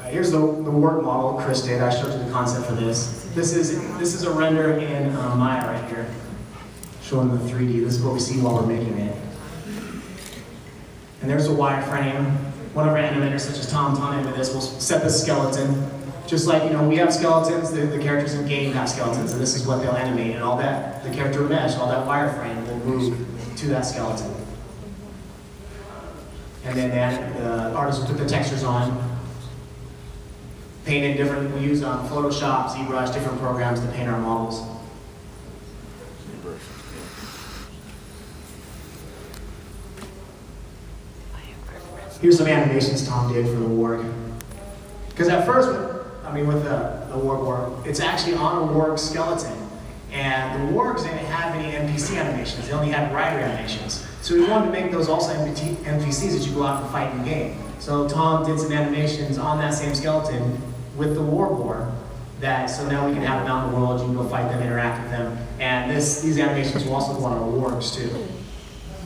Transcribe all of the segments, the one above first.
Here's the work model Chris did. I showed you the concept for this. This is a render in Maya right here, showing the 3D. This is what we see while we're making it. And there's a wireframe. One of our animators, such as Tom into this, will set the skeleton. Just like, we have skeletons, the characters in game have skeletons, and this is what they'll animate, and all that, the character mesh, all that wireframe will move to that skeleton. And then the artist will put the textures on, paint in different, we use Photoshop, ZBrush, different programs to paint our models. Here's some animations Tom did for the warg. Because at first, with the warg, it's actually on a warg skeleton. And the wargs didn't have any NPC animations, they only had rider animations. So we wanted to make those also NPCs that you go out and fight in game. So Tom did some animations on that same skeleton with the warg, so now we can have them out in the world, you can go fight them, interact with them. And these animations will also go on our wargs too.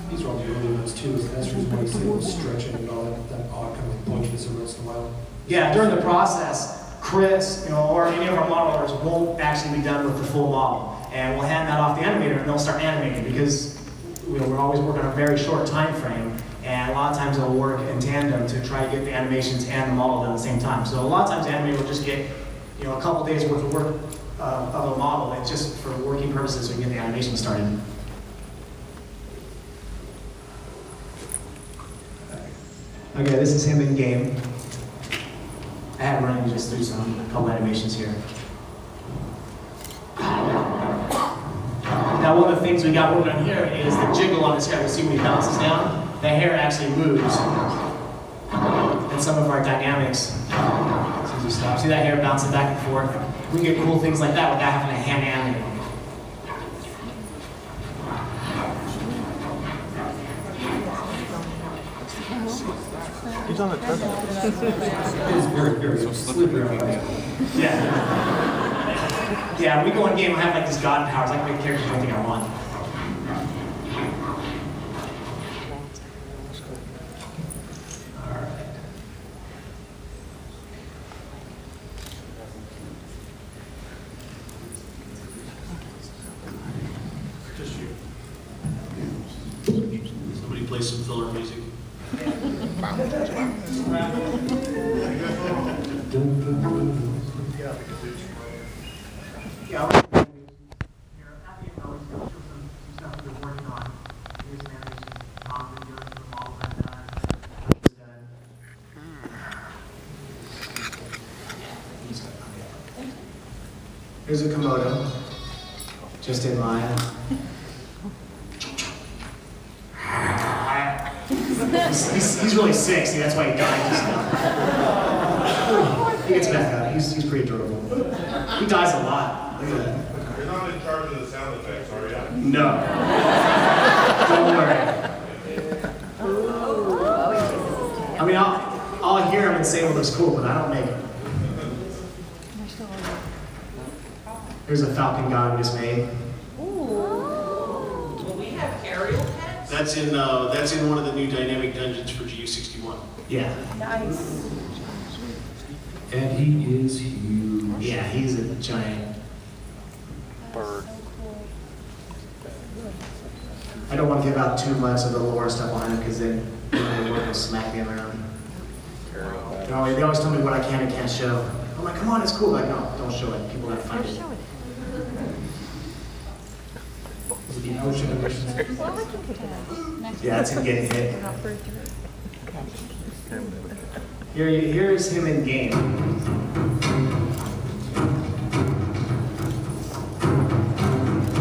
These are all the early ones too, so that's the reason why you see them stretching and all that odd kind of bunchiness every once in a while. Yeah, during the process, Chris, or any of our modelers won't actually be done with the full model. And we'll hand that off the animator and they'll start animating because we're always working on a very short time frame. And a lot of times they'll work in tandem to try to get the animations and the model done at the same time. So a lot of times the animator will just get a couple days worth of work of a model, and just for working purposes so we can get the animation started. Okay, this is him in game. I had running just through a couple animations here. Now one of the things we got working on here is the jiggle on his hair. We'll see when he bounces down. The hair actually moves. And some of our dynamics, as you stop, see that hair bouncing back and forth? We can get cool things like that without having to hand animate. He's on the treadmill. It is very, very slippery. Yeah. Yeah, we go in game, I have like these god powers. I can make characters do anything I want. Alright. Just you. Somebody play some filler music. Yeah, here, at the end, I'll show some stuff we've been working on. Here's some animations Tom's been doing for the models I've done. Here's a Komodo, just in Maya. He's really sick, see, that's why he died just now. He gets back up, he's pretty durable. He dies a lot. Look at that. You're not in charge of the sound effects, are you? No. Don't worry. I mean, I'll hear him and say it looks cool, but I don't make it. Here's a falcon god we just made. Will we have aerial pets? That's in one of the new dynamic dungeons for GU61. Yeah. Nice. And he is huge. Yeah, he's a giant Bird. I don't want to give out too much of the lore stuff behind it because then the work will smack me around. They always tell me what I can and can't show. I'm like, come on, it's cool. Like, no, don't show it. People have to find it. Yeah, that's him getting hit. Here's him in game.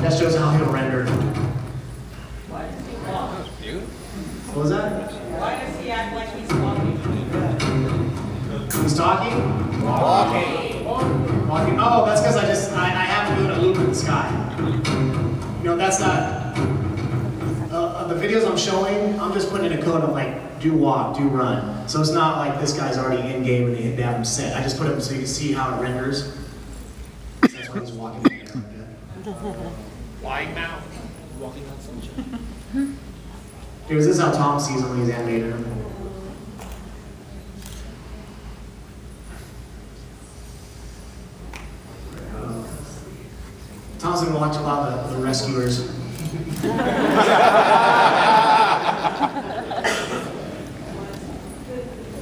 That shows how he'll render. Why does he walk? What was that? Why does he act like he's walking? He's talking? Walking. Walking. Oh, that's because I have to do a loop in the sky. That's not. The videos I'm showing, I'm just putting in a code of like, do walk, do run. So it's not like this guy's already in game and they have him set. I just put him so you can see how it renders. That's why he's walking in the air like that. Wide mouth. Walking on sunshine. This is how Tom sees him when he's animated him. Tom's gonna watch a lot of the rescuers.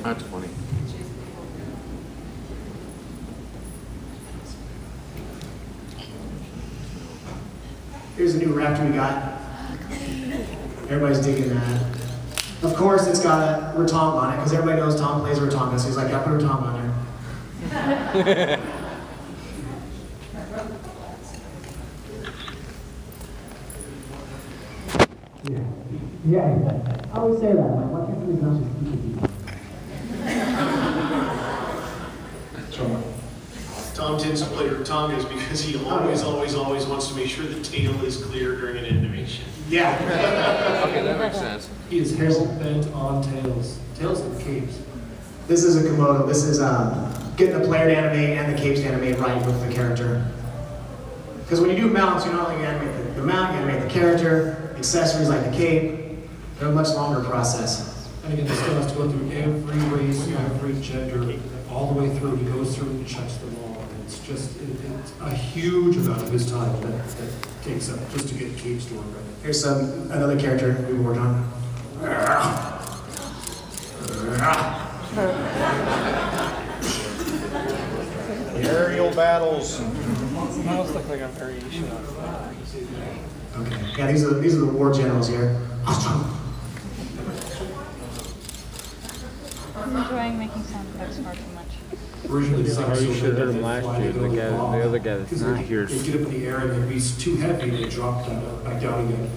That's funny. Here's a new Raptor we got. Everybody's digging that. Of course, it's got a Ratonga on it, because everybody knows Tom plays Ratonga, so he's like, yeah, put a Ratonga on there. Yeah, I always say that. Like, why can't we not just keep it? Tom tends to play Ratongas because he always wants to make sure the tail is clear during an animation. Yeah. Okay, that makes sense. He is hell bent on tails. Tails and capes. This is a Komodo. This is getting the player to animate and the capes to animate right with the character. Because when you do mounts, you not only animate the mount, you animate the character, accessories like the cape. They're a much longer process. And again, this still has to go through every race, every gender, all the way through. He goes through and checks them all. And it's just, it's a huge amount of his time that takes up just to get capes to work right. Here's another character we worked on. Aerial battles. Almost look like a variation of Okay. Yeah, these are the war generals here. I'm enjoying making sound effects far too much. Originally designed so You should that heard him they last fly, year, they the go guy- off. the other guy that's Because not they- here. They get up in the air and if he's too heavy, they drop back down again.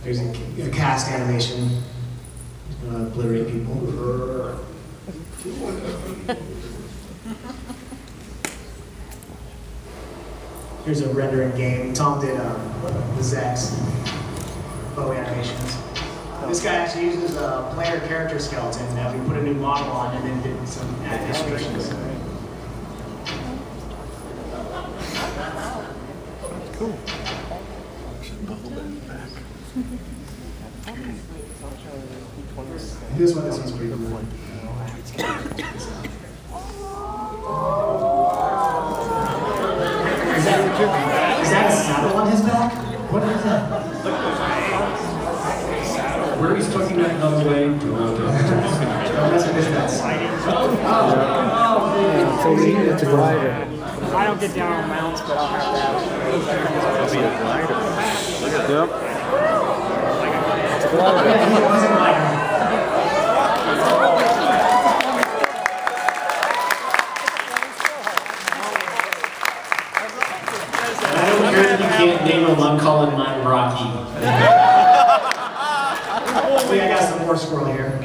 There's a cast animation. Obliterate people. Here's a rendering game. Tom did the Zex bow animations. This guy actually uses a player character skeleton that we put a new model on and then did some animations. Cool. This one's pretty cool. Is that a saddle on his back? What is that? Where he's tucking that gun away, do not That's what this does. It's a glider. I don't get down on mounts, but I'll have that. That'll be a glider. Yep. It's a glider. Yeah, he was a glider. I don't care if you can't name him, I'm calling mine Rocky. We got some more squirrel here.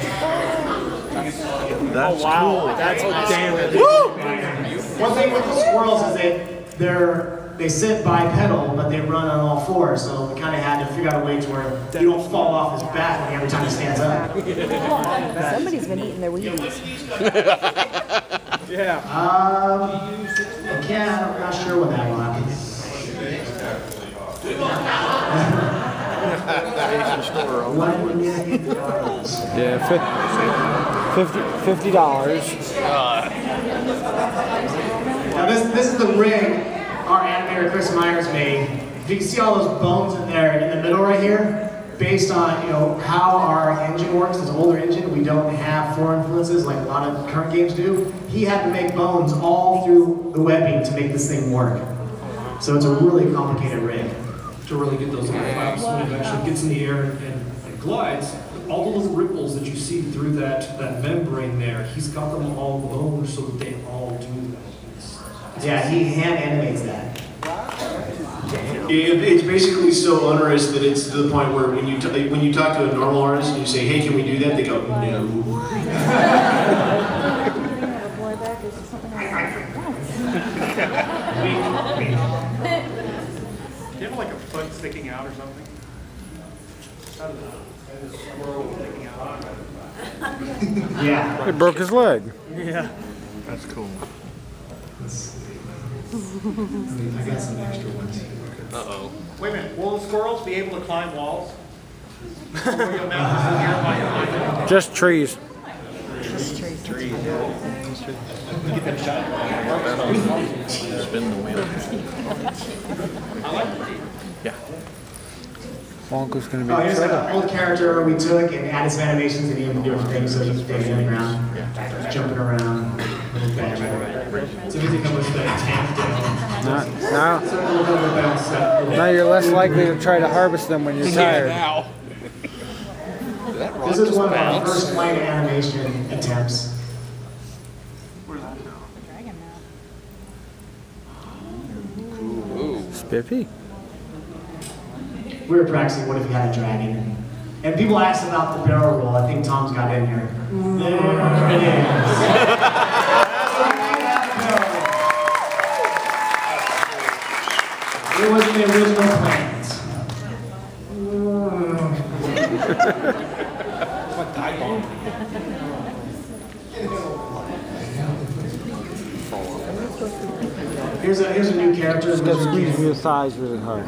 That's Wow, cool. that's damn it. One thing with the squirrels is they sit bipedal, but they run on all fours. So we kind of had to figure out a way to where you don't fall off his back every time he stands up. Somebody's been eating their Wheaties. Yeah. Okay, I'm not sure when that will happen. Yeah, $50. Now this is the rig our animator Chris Myers made. If you can see all those bones in there in the middle right here, based on how our engine works, it's an older engine, we don't have foreign influences like a lot of current games do. He had to make bones all through the webbing to make this thing work. So it's a really complicated rig. to really get those little flaps when it actually gets in the air and glides. All the little ripples that you see through that membrane there, he's got them all blown so that they all do that. Yeah, he hand animates that. It's basically so onerous that it's to the point where when you talk to a normal artist and you say, hey, can we do that? They go, no. Do you have like a foot sticking out or something? Yeah. It broke his leg. Yeah. That's cool. I got some extra ones here. Uh-oh. Wait a minute, will the squirrels be able to climb walls? Or you'll mount this in here by Just trees. Just trees. Spin the wheel. Yeah. Wonka's gonna be Oh, in here's trouble. an old character we took and added some animations and even different things so he's digging in the ground, jumping around. So if you come with that tank down. Now you're less likely to try to harvest them when you're tired. This is one of our first flight animation attempts. Dragon now. Spiffy. We were practicing what if you had a dragon. And people asked about the barrel roll. I think Tom's got in here. There it is. It wasn't the original plans. Here's a new character. Just gotta squeeze your thighs really hard.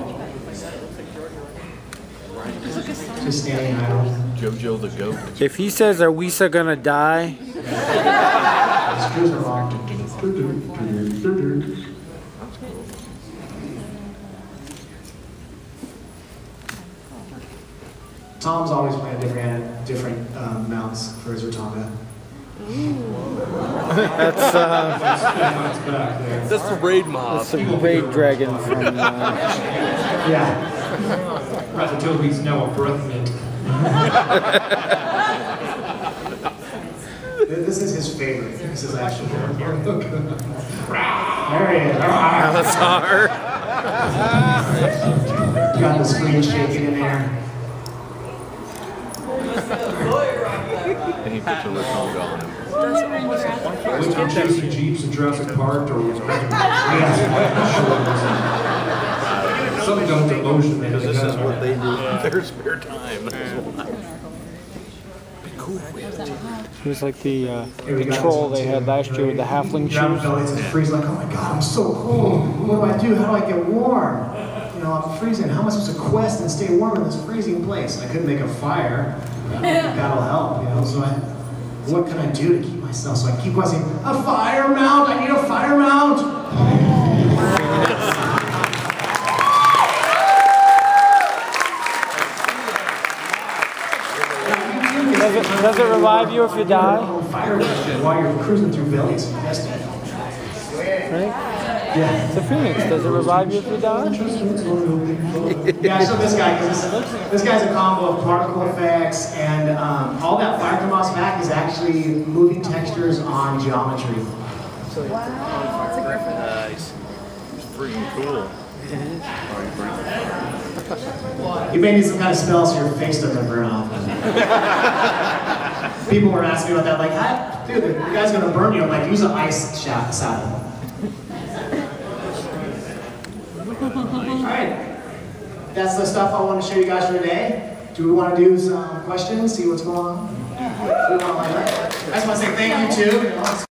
Just standing idle. Jojo the goat. If he says, "Are Wisa gonna die?" Screws are locked. Tom's always playing different mounts for his Rotunda. That's That's the raid mob. that's the raid dragon from. Yeah. Ratatouille's now a breath mint. This is his favorite. This is actually there he is. That's hard. Got the screen shaking in there. And he puts a Rotunda on him. I'm chasing Jeeps in Jurassic Park or some dumb demotion. Because this is what they do in their spare time. Be cool with it. It was like the control they had last year with the halfling Ground shoes. bellies and freeze like, oh my god, I'm so cold. What do I do? How do I get warm? You know, I'm freezing. How am I supposed to quest and stay warm in this freezing place? I couldn't make a fire. That'll help, you know. So what can I do to keep myself? So I keep questing, a fire mount. I need a fire mount. Does it revive you if you die? Fire while you're cruising through valleys. Right? Yeah. It's a phoenix. Does it revive you if you die? Yeah, I showed this guy because this guy's a combo of particle effects and all that fire come off back is actually moving textures on geometry. Nice. It's freaking cool. You may need some kind of spell so your face doesn't burn off. People were asking me about that, like, dude, the guy's gonna burn you. I'm like, use an ice saddle. Alright. That's the stuff I want to show you guys for today. Do we want to do some questions, see what's going on? I just want to say thank you too.